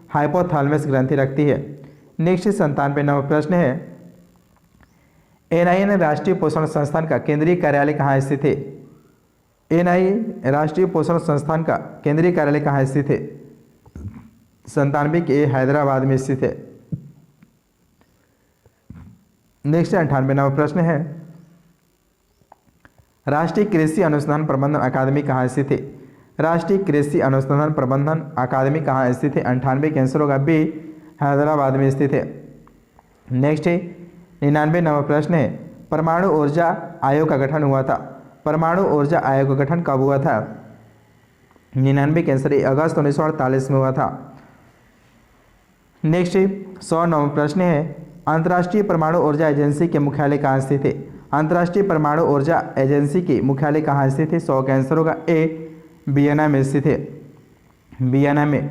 [SPEAKER 1] हाइपोथैलेमस ग्रंथि रखती है। नेक्स्ट 97 नंबर प्रश्न है, एनआईए राष्ट्रीय पोषण संस्थान का केंद्रीय कार्यालय कहाँ स्थित है? एनआईए राष्ट्रीय पोषण संस्थान का केंद्रीय कार्यालय कहाँ स्थित है? 97 के हैदराबाद में स्थित है। नेक्स्ट 98 नंबर प्रश्न है, राष्ट्रीय कृषि अनुसंधान प्रबंधन अकादमी कहाँ स्थित है? राष्ट्रीय कृषि अनुसंधान प्रबंधन अकादमी कहाँ स्थित है? 98 का आंसर होगा बी, हैदराबाद में स्थित है। नेक्स्ट 99 नंबर प्रश्न है, परमाणु ऊर्जा आयोग का गठन हुआ था। परमाणु ऊर्जा आयोग का गठन कब हुआ था? 99 का आंसर अगस्त 1948 में हुआ था। नेक्स्ट 100 नंबर प्रश्न है, अंतर्राष्ट्रीय परमाणु ऊर्जा एजेंसी के मुख्यालय कहाँ स्थित है? अंतर्राष्ट्रीय परमाणु ऊर्जा एजेंसी की मुख्यालय कहाँ स्थित है? 100 का आंसर होगा ए, वियना में स्थित है। वियना में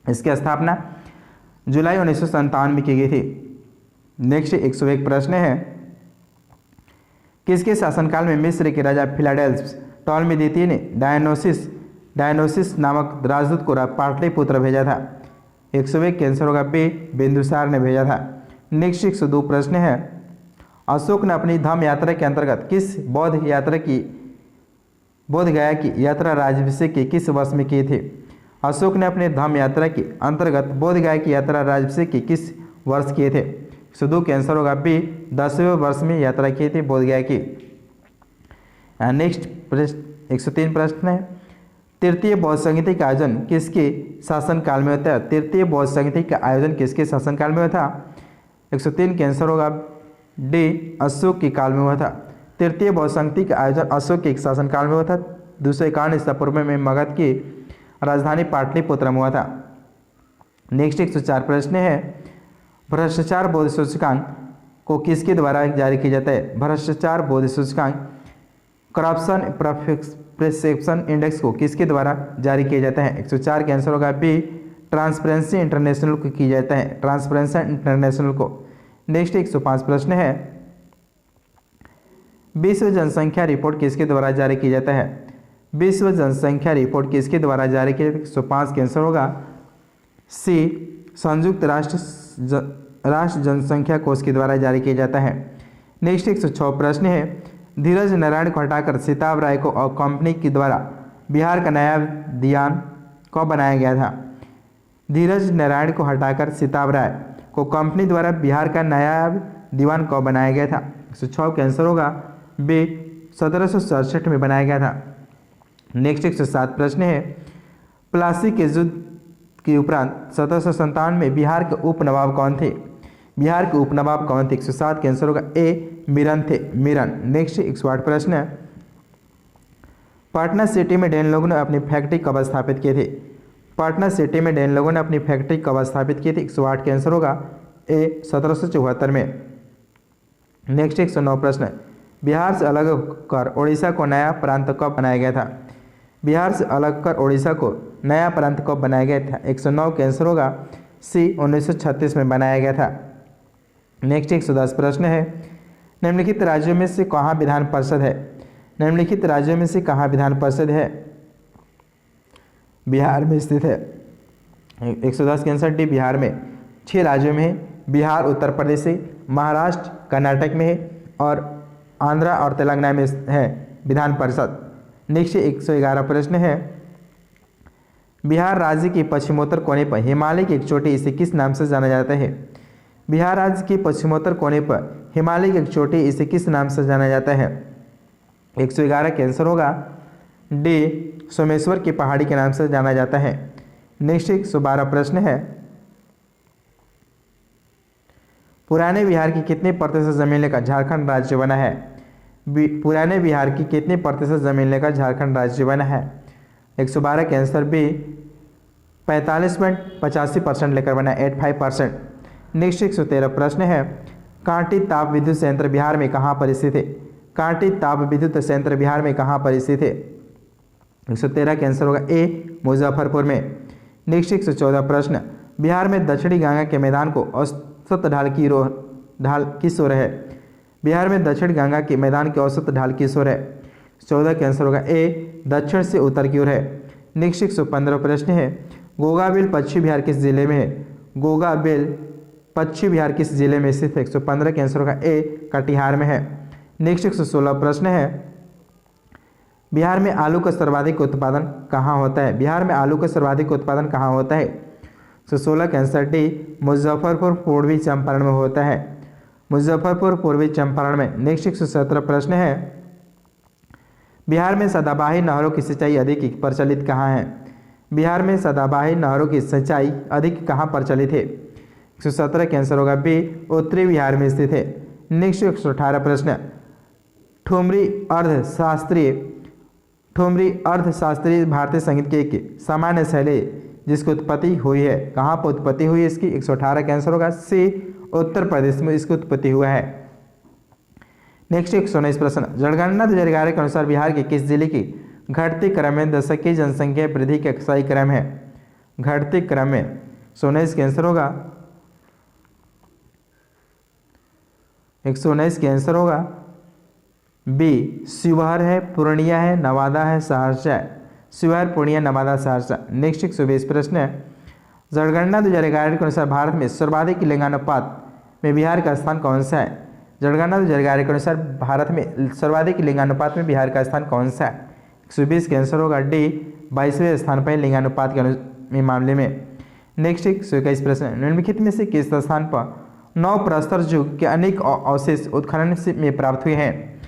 [SPEAKER 1] इसकी स्थापना जुलाई 1957 में की गई थी। नेक्स्ट 101 प्रश्न है, किसके शासनकाल में मिस्र के राजा फिलाडेल्फस टॉलमी द्वितीय ने डायनोसिस नामक राजदूत को पाटलिपुत्र भेजा था? 101 का आंसर होगा बी, बिंदुसार ने भेजा था। नेक्स्ट 102 प्रश्न है, अशोक ने अपनी धम्म यात्रा के अंतर्गत किस बोध गया की यात्रा राजाभिषेक के किस वर्ष में किए थे? अशोक ने अपने धम्म यात्रा के अंतर्गत बोध गया की यात्रा राजाभिषेक के किस वर्ष किए थे? 102 का आंसर होगा बी, 10वें वर्ष में यात्रा किए थे बोध गया की। नेक्स्ट 103 प्रश्न है, तृतीय बौद्ध संहिता का आयोजन किसके शासनकाल में होता है? तृतीय बौद्ध संहिता का आयोजन किसके शासनकाल में हुआ था? 103 का आंसर होगा डी, अशोक के काल में हुआ था। तृतीय बौद्ध संहिता का आयोजन अशोक के शासनकाल में हुआ था। दूसरे कारण ईसा पूर्व में मगध की राजधानी पाटलिपुत्र में हुआ था। नेक्स्ट 104 प्रश्न है, भ्रष्टाचार बोध सूचकांक को किसके द्वारा जारी किया जाता है? भ्रष्टाचार बोध सूचकांक करप्शन परसेप्शन इंडेक्स को किसके द्वारा जारी किया जाता है? 104 का आंसर होगा बी, ट्रांसपेरेंसी इंटरनेशनल को किया जाता है, ट्रांसपेरेंसी इंटरनेशनल को। नेक्स्ट 105 प्रश्न है, विश्व जनसंख्या रिपोर्ट किसके द्वारा जारी किया जाता है? विश्व जनसंख्या रिपोर्ट किसके द्वारा जारी किया जाता है? 105 का आंसर होगा सी, संयुक्त राष्ट्र जनसंख्या कोष के द्वारा जारी किया जाता है। नेक्स्ट 106 प्रश्न है, धीरज नारायण को हटाकर सीताब राय को और कंपनी के द्वारा बिहार का नया दीवान कब बनाया गया था? धीरज नारायण को हटाकर सीताब राय को कंपनी द्वारा बिहार का नया दीवान कब बनाया गया था? 106 का आंसर होगा बी, 1767 में बनाया गया था। नेक्स्ट 107 प्रश्न है, प्लासी के युद्ध के उपरांत 1757 में बिहार के उपनवाब कौन थे? बिहार के उपनवाब कौन थे? 107 का आंसर होगा ए, मिरन थे, मिरन। नेक्स्ट 108 प्रश्न है, पटना सिटी में डेन लोगों ने अपनी फैक्ट्री कब स्थापित किए थे? पटना सिटी में डेन लोगों ने अपनी फैक्ट्री कब स्थापित किए थे? 108 का आंसर होगा ए, 1774 में। नेक्स्ट 109 प्रश्न, बिहार से अलग कर उड़ीसा को नया प्रांत कब बनाया गया था? बिहार से अलग कर उड़ीसा को नया प्रांत कब बनाया गया था? 109 का आंसर होगा सी, 1936 में बनाया गया था। नेक्स्ट 110 प्रश्न है, निम्नलिखित राज्यों में से कहाँ विधान परिषद है? निम्नलिखित राज्यों में से कहाँ विधान परिषद है? बिहार में स्थित है। 110 के आंसर डी, बिहार में। 6 राज्यों में है, बिहार, उत्तर प्रदेश है, महाराष्ट्र, कर्नाटक में है और आंध्रा और तेलंगाना में है विधान परिषद। नेक्स्ट 111 प्रश्न है, बिहार राज्य के पश्चिमोत्तर कोने पर हिमालय की एक चोटी इसे किस नाम से जाना जाता है? बिहार राज्य के पश्चिमोत्तर कोने पर हिमालय की एक चोटी इसे किस नाम से जाना जाता है? 111 का आंसर होगा डी, सोमेश्वर की पहाड़ी के नाम से जाना जाता है। नेक्स्ट 112 प्रश्न है, पुराने बिहार की कितने प्रतिशत जमीन लेकर झारखंड राज्य बना है? पुराने बिहार की कितने प्रतिशत जमीन लेकर झारखंड राज्य बना है? 112 के आंसर बी 45.85% लेकर बना, 85%। नेक्स्ट 113 प्रश्न है, कांटी ताप विद्युत संयंत्र बिहार में कहाँ पर स्थित है? कांटी ताप विद्युत संयंत्र बिहार में कहाँ पर स्थित है? 113 का आंसर होगा ए मुजफ्फरपुर में। नेक्स्ट 114 प्रश्न, बिहार में दक्षिणी गंगा के मैदान को औसत ढाल किस ओर है? बिहार में दक्षिण गंगा के मैदान की औसत ढाल किस ओर है? 14 का आंसर होगा ए दक्षिण से उत्तर की ओर है। नेक्स्ट 115 प्रश्न है, गोगाबिल पश्चिम बिहार किस जिले में है? गोगाबिल पश्चिम बिहार किस जिले में स्थित है? 115 का आंसर होगा ए कटिहार में है। नेक्स्ट 116 प्रश्न है, बिहार में आलू का सर्वाधिक उत्पादन कहाँ होता है? बिहार में आलू का सर्वाधिक उत्पादन कहाँ होता है? 116 का आंसर डी मुजफ्फरपुर पूर्वी चंपारण में होता है, मुजफ्फरपुर पूर्वी चंपारण में। नेक्स्ट 117 प्रश्न है, बिहार में सदाबहार नहरों की सिंचाई अधिक प्रचलित कहाँ है? बिहार में सदाबहार नहरों की सिंचाई अधिक कहाँ प्रचलित है? 117 का आंसर होगा बी उत्तरी बिहार में स्थित है। नेक्स्ट 118 प्रश्न, ठुमरी अर्थशास्त्रीय भारतीय संगीत की एक सामान्य शैली जिसकी उत्पत्ति हुई है, कहाँ पर उत्पत्ति हुई है इसकी? 118 का आंसर होगा सी उत्तर प्रदेश में इसकी उत्पत्ति हुआ है। नेक्स्ट 119 प्रश्न, जनगणना 2011 के अनुसार बिहार के किस जिले की घटते क्रम में दशकीय जनसंख्या वृद्धि का सही क्रम है? घटते क्रम में 119 का आंसर होगा 119 के आंसर होगा बी शिवहर है, पूर्णिया है, नवादा है, सहरसा है। शिवहर, पूर्णिया, नवादा, सहरसा। नेक्स्ट 120 प्रश्न है, जनगणना 2011 के अनुसार भारत में सर्वाधिक लिंगानुपात में बिहार का स्थान कौन सा है? जनगणना 2011 के अनुसार भारत में सर्वाधिक लिंगानुपात में बिहार का स्थान कौन सा है? 120 के आंसर होगा डी 22वें स्थान पर लिंगानुपात के मामले में। नेक्स्ट 121 प्रश्न, निम्नलिखित में से किस स्थान पर नव प्रस्तर युग के अनेक अवशेष उत्खनन में प्राप्त हुए हैं?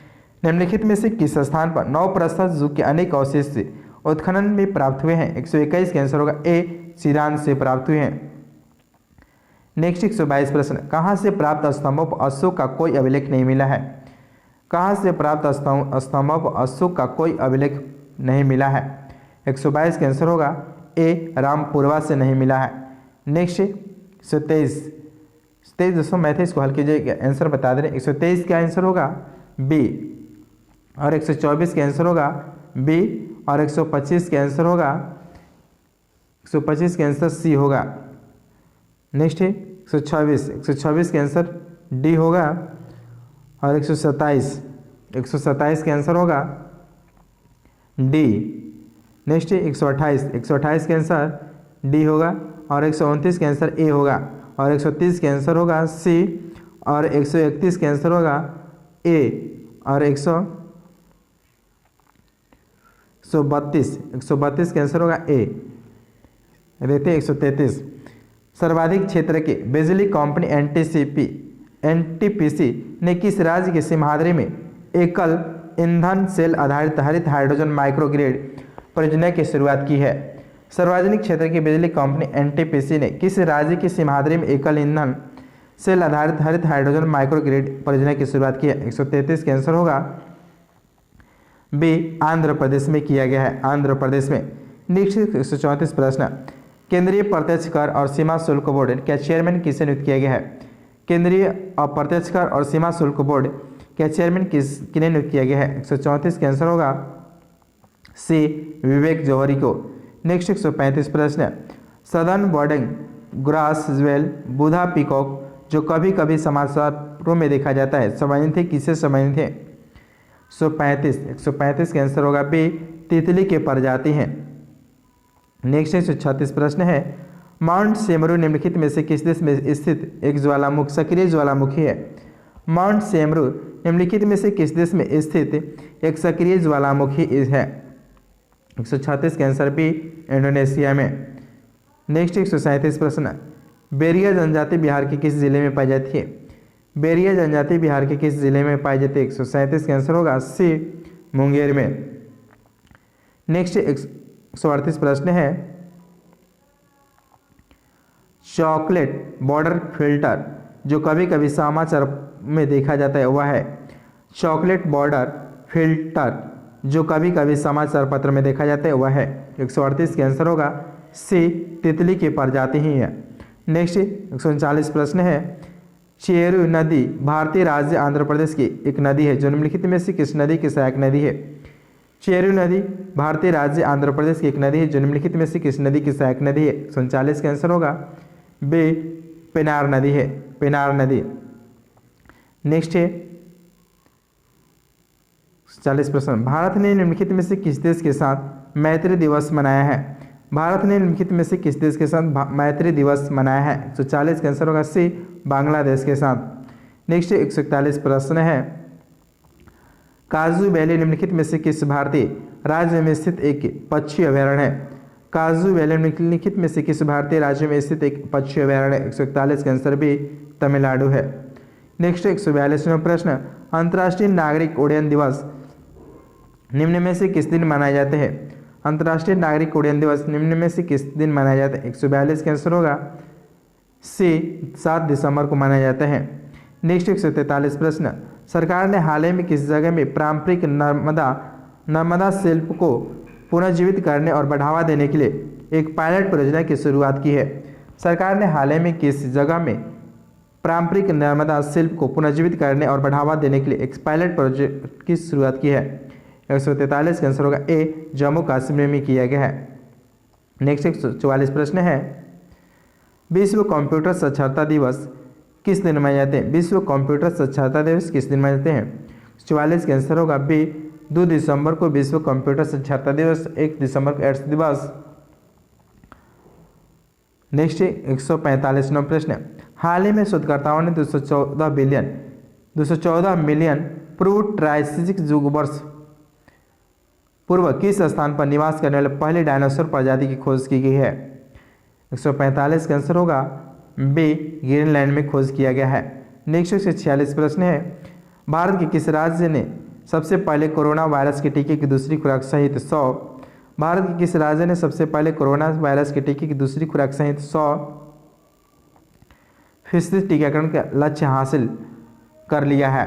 [SPEAKER 1] निम्नलिखित में से किस स्थान पर नव प्रस्तर युग के अनेक अवशेष उत्खनन में प्राप्त हुए हैं? 121 के आंसर होगा ए चिरान से प्राप्त हुए हैं। नेक्स्ट 122 प्रश्न, कहाँ से प्राप्त स्तंभों पर अशोक का कोई अभिलेख नहीं मिला है? कहाँ से प्राप्त स्तंभों पर अशोक का कोई अभिलेख नहीं मिला है? 122 का आंसर होगा ए रामपुरवा से नहीं मिला है। नेक्स्ट 123 दोस्तों मैथ इसको हल कीजिए, आंसर बता दे रहे। 123 का आंसर होगा बी और 124 का आंसर होगा बी और 125 का आंसर होगा 125 का आंसर सी होगा। नेक्स्ट है 126 का आंसर डी होगा और 127 का आंसर होगा डी। नेक्स्ट है 128 का आंसर डी होगा और 129 का आंसर ए होगा और 130 का आंसर होगा सी और 131 का आंसर होगा ए और 132 का आंसर होगा ए। देखते हैं 133, सर्वाधिक क्षेत्र के बिजली कंपनी एनटीपीसी ने किस राज्य के सिमहाद्री में एकल ईंधन सेल आधारित हरित हाइड्रोजन माइक्रोग्रिड परियोजना की शुरुआत की है? सार्वजनिक क्षेत्र की बिजली कंपनी एनटीपीसी ने किस राज्य की सिमहाद्री में एकल ईंधन सेल आधारित हरित हाइड्रोजन माइक्रोग्रिड परियोजना की शुरुआत की है? 133 का आंसर होगा बी आंध्र प्रदेश में किया गया है, आंध्र प्रदेश में। नेक्स्ट 134 प्रश्न, केंद्रीय प्रत्यक्ष कर और सीमा शुल्क बोर्ड का चेयरमैन किसे नियुक्त किया गया है? केंद्रीय अप्रत्यक्ष कर और सीमा शुल्क बोर्ड का चेयरमैन किन्हें नियुक्त किया गया है? 134 का आंसर होगा सी विवेक जौहरी को। नेक्स्ट 135 प्रश्न, सदर्न बर्डिंग ग्रास ज्वेल बुधा पीकॉक जो कभी कभी समाचारों में देखा जाता है संबंधित थे, किससे संबंधित है? 135 का आंसर होगा बी तितली के प्रजाति हैं। नेक्स्ट 136 प्रश्न है, माउंट सेमरू निम्नलिखित में से किस देश में स्थित एक ज्वालामुखी सक्रिय ज्वालामुखी है? माउंट सेमरू निम्नलिखित में से किस देश में स्थित एक सक्रिय ज्वालामुखी है? 136 का आंसर बी इंडोनेशिया में। नेक्स्ट 137 प्रश्न, बेरिया जनजाति बिहार के किस जिले में पाई जाती है? बेरिया जनजाति बिहार के किस जिले में पाई जाती है? 137 का आंसर होगा सी मुंगेर में। नेक्स्ट 138 प्रश्न है, चॉकलेट बॉर्डर फिल्टर जो कभी कभी समाचार में देखा जाता है वह है चॉकलेट बॉर्डर फिल्टर, जो कभी कभी समाचार पत्र में देखा जाता है वह है 138 का आंसर होगा सी, तितली की प्रजाति ही है। नेक्स्ट 139 प्रश्न है, चेरू नदी भारतीय राज्य आंध्र प्रदेश की एक नदी है जो निम्नलिखित में से किस नदी की सहायक नदी है? चेरू नदी भारतीय राज्य आंध्र प्रदेश की एक नदी है जो निम्नलिखित में से किस नदी की सहायक नदी है? 139 का आंसर होगा बी, पेनार नदी है, पेनार नदी। नेक्स्ट है 40 प्रश्न, भारत ने निम्नलिखित में से किस देश के साथ मैत्री दिवस मनाया है? भारत ने निम्नलिखित में से किस देश के साथ मैत्री दिवस मनाया है? 140 का आंसर होगा सी, बांग्लादेश के साथ। नेक्स्ट 141 प्रश्न है, काजू वैली निम्नलिखित में से किस भारतीय राज्य में स्थित एक पक्षी अभयारण्य है? काजू वैली निम्नलिखित में से किस भारतीय राज्य में स्थित एक पक्षी अभयारण्य है? 141 का आंसर भी तमिलनाडु है। नेक्स्ट 142वां प्रश्न, अंतर्राष्ट्रीय नागरिक उड्डयन दिवस निम्न में से किस दिन मनाए जाते हैं? अंतर्राष्ट्रीय नागरिक उड्डयन दिवस निम्न में से किस दिन मनाया जाता है? 142 का आंसर होगा सी, 7 दिसंबर को मनाया जाता है। नेक्स्ट 143 प्रश्न, सरकार ने हाल ही में किस जगह में पारंपरिक नर्मदा शिल्प को पुनर्जीवित करने और बढ़ावा देने के लिए एक पायलट परियोजना की शुरुआत की है? सरकार ने हाल ही में किस जगह में पारंपरिक नर्मदा शिल्प को पुनर्जीवित करने और बढ़ावा देने के लिए एक पायलट प्रोजेक्ट की शुरुआत की है? 143 का आंसर होगा ए, जम्मू कश्मीर में किया गया है। नेक्स्ट 144 प्रश्न है, विश्व कंप्यूटर साक्षरता दिवस किस दिन मनाए जाते हैं? विश्व कंप्यूटर साक्षरता दिवस किस दिन मनाए जाते हैं? 44 का आंसर होगा बी, 2 दिसंबर को विश्व कंप्यूटर साक्षरता दिवस, 1 दिसंबर को एड्स दिवस। नेक्स्ट 145वां प्रश्न, हाल ही में शोधकर्ताओं ने 214 मिलियन पूर्व ट्राइसिक युग वर्ष पूर्व किस स्थान पर निवास करने वाले पहले डायनासोर प्रजाति की खोज की गई है? 145 का आंसर होगा बी, ग्रीनलैंड में खोज किया गया है। नेक्स्ट 146 प्रश्न है, भारत के किस राज्य ने सबसे पहले कोरोना वायरस के टीके की दूसरी खुराक सहित 100 भारत के किस राज्य ने सबसे पहले कोरोना वायरस के टीके की दूसरी खुराक सहित 100% टीकाकरण का लक्ष्य हासिल कर लिया है?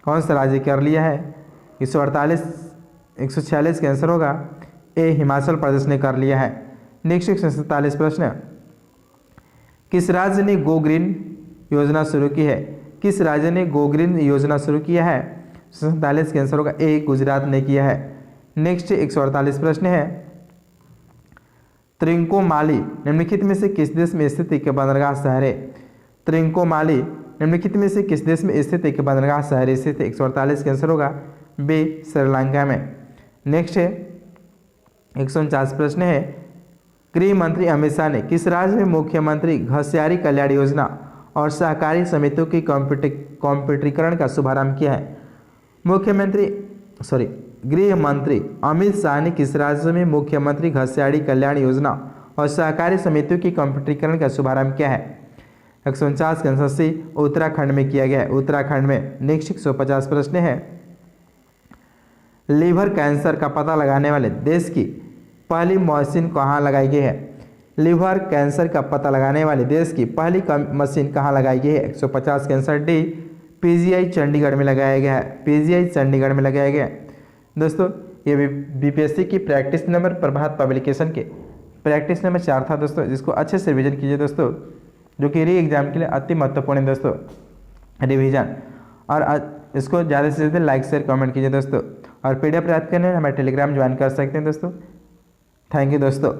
[SPEAKER 1] कौन सा राज्य कर लिया है? 146 का आंसर होगा ए, हिमाचल प्रदेश ने कर लिया है। नेक्स्ट 147 प्रश्न, किस राज्य ने गो ग्रीन योजना शुरू की है? किस राज्य ने गो ग्रीन योजना शुरू किया है? 147 का आंसर होगा ए, गुजरात ने किया है। नेक्स्ट 148 प्रश्न है, त्रिंकोमाली निम्नलिखित में से किस देश में स्थित एक बंदरगाह शहर है? त्रिंकोमाली निम्नलिखित में से किस देश में स्थित एक बंदरगाह शहर स्थित? 148 का आंसर होगा बी, श्रीलंका में। नेक्स्ट है 149 प्रश्न है, गृह मंत्री अमित शाह ने किस राज्य में मुख्यमंत्री घसियारी कल्याण योजना और सहकारी समितियों की कम्प्यूटरीकरण का शुभारंभ किया है? गृह मंत्री अमित शाह ने किस राज्य में मुख्यमंत्री घसियारी कल्याण योजना और सहकारी समितियों की कम्प्यूटरीकरण का शुभारंभ किया है? 149 का आंसर सी, उत्तराखंड में किया गया है, उत्तराखंड में। नेक्स्ट 150 प्रश्न है, लीवर कैंसर का पता लगाने वाले देश की पहली मशीन कहाँ लगाई गई है? लीवर कैंसर का पता लगाने वाले देश की पहली मशीन कहाँ लगाई गई है? 150 का आंसर डी, पीजीआई चंडीगढ़ में लगाया गया है, पीजीआई चंडीगढ़ में लगाया गया है। दोस्तों ये बीपीएससी की प्रैक्टिस नंबर प्रभात पब्लिकेशन के प्रैक्टिस नंबर 4 था दोस्तों, जिसको अच्छे से रिविजन कीजिए दोस्तों, जो कि री एग्जाम के लिए अति महत्वपूर्ण है दोस्तों रिविजन। और इसको ज़्यादा से ज़्यादा लाइक शेयर कमेंट कीजिए दोस्तों। और पीडीएफ प्राप्त करने हमारे टेलीग्राम ज्वाइन कर सकते हैं दोस्तों। थैंक यू दोस्तों।